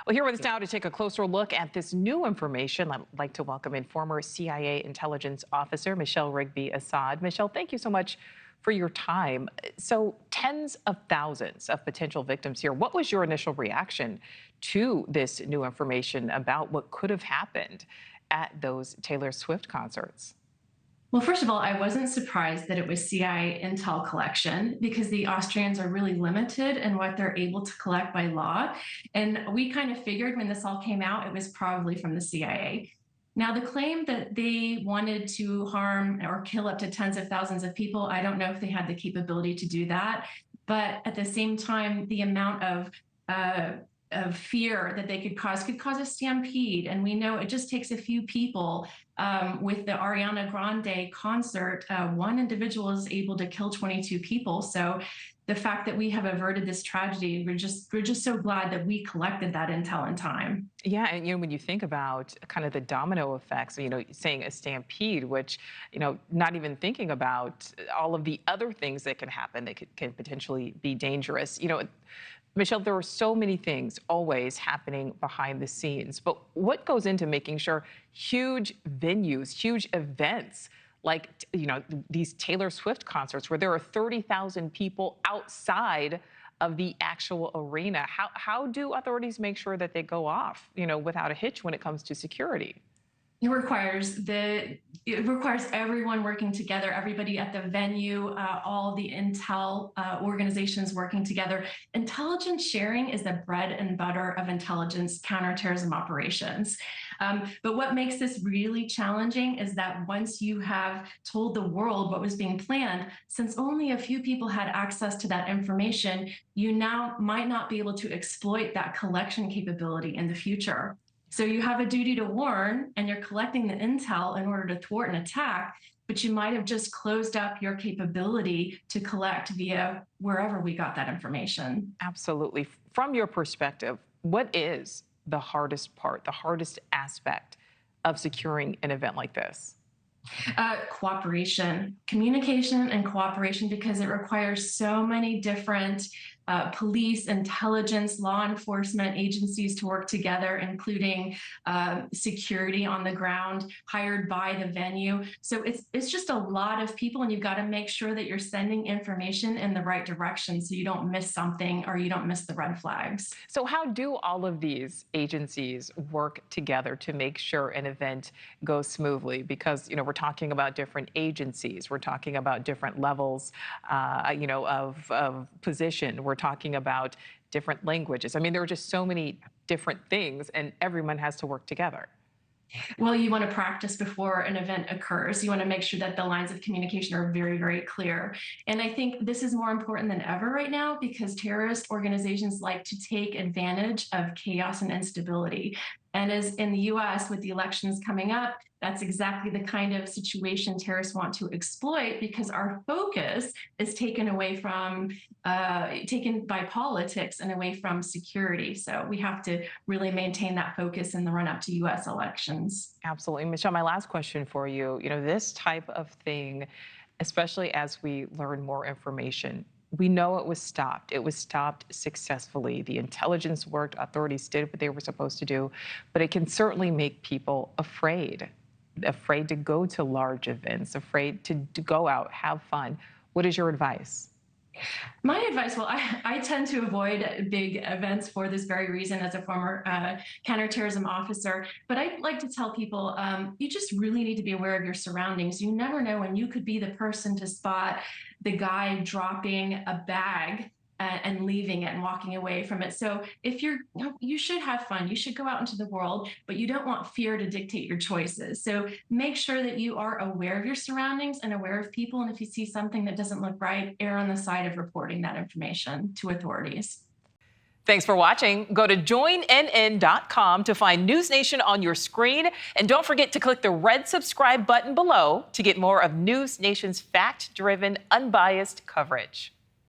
Well, here with us now to take a closer look at this new information, I'd like to welcome in former CIA intelligence officer Michele Rigby Assad. Michele, thank you so much for your time. So, tens of thousands of potential victims here. What was your initial reaction to this new information about what could have happened at those Taylor Swift concerts? Well, first of all, I wasn't surprised that it was CIA intel collection because the Austrians are really limited in what they're able to collect by law. And we kind of figured when this all came out, it was probably from the CIA. Now, the claim that they wanted to harm or kill up to tens of thousands of people, I don't know if they had the capability to do that. But at the same time, the amount uh, of fear that they could cause a stampede. And we know it just takes a few people. With the Ariana Grande concert, one individual is able to kill 22 people. So the fact that we have averted this tragedy, we're just so glad that we collected that intel in time. Yeah, and when you think about kind of the domino effects, saying a stampede, which, not even thinking about all of the other things that can happen that can potentially be dangerous. Michele, there are so many things always happening behind the scenes, but what goes into making sure huge venues, huge events like, these Taylor Swift concerts where there are 30,000 people outside of the actual arena, how do authorities make sure that they go off, without a hitch when it comes to security? It requires everyone working together, everybody at the venue, all the intel organizations working together. Intelligence sharing is the bread and butter of intelligence counterterrorism operations. But what makes this really challenging is that once you have told the world what was being planned, since only a few people had access to that information, you now might not be able to exploit that collection capability in the future. So you have a duty to warn, and you're collecting the intel in order to thwart an attack, but you might have just closed up your capability to collect via wherever we got that information. Absolutely. From your perspective, what is the hardest part, the hardest aspect of securing an event like this? Cooperation, communication and cooperation, because it requires so many different police, intelligence, law enforcement agencies to work together, including security on the ground hired by the venue. So it's just a lot of people, and you've got to make sure that you're sending information in the right direction so you don't miss something or you don't miss the red flags. So, how do all of these agencies work together to make sure an event goes smoothly? Because, we're talking about different agencies, we're talking about different levels, of position. We're talking about different languages. I mean, there are just so many different things, and everyone has to work together. Well, you want to practice before an event occurs. You want to make sure that the lines of communication are very, very clear. And I think this is more important than ever right now because terrorist organizations like to take advantage of chaos and instability. And as in the US, with the elections coming up, that's exactly the kind of situation terrorists want to exploit because our focus is taken by politics and away from security. So we have to really maintain that focus in the run up to US elections. Absolutely. Michele, my last question for you, this type of thing, especially as we learn more information, we know it was stopped. It was stopped successfully. The intelligence worked, authorities did what they were supposed to do, but it can certainly make people afraid to go to large events, afraid to go out, have fun. What is your advice? My advice, well, I tend to avoid big events for this very reason as a former counterterrorism officer. But I like to tell people you just really need to be aware of your surroundings. You never know when you could be the person to spot the guy dropping a bag and leaving it and walking away from it. So if you should have fun. You should go out into the world, but you don't want fear to dictate your choices. So make sure that you are aware of your surroundings and aware of people. And if you see something that doesn't look right, err on the side of reporting that information to authorities. Thanks for watching. Go to joinnn.com to find News Nation on your screen. And don't forget to click the red subscribe button below to get more of News Nation's fact-driven, unbiased coverage.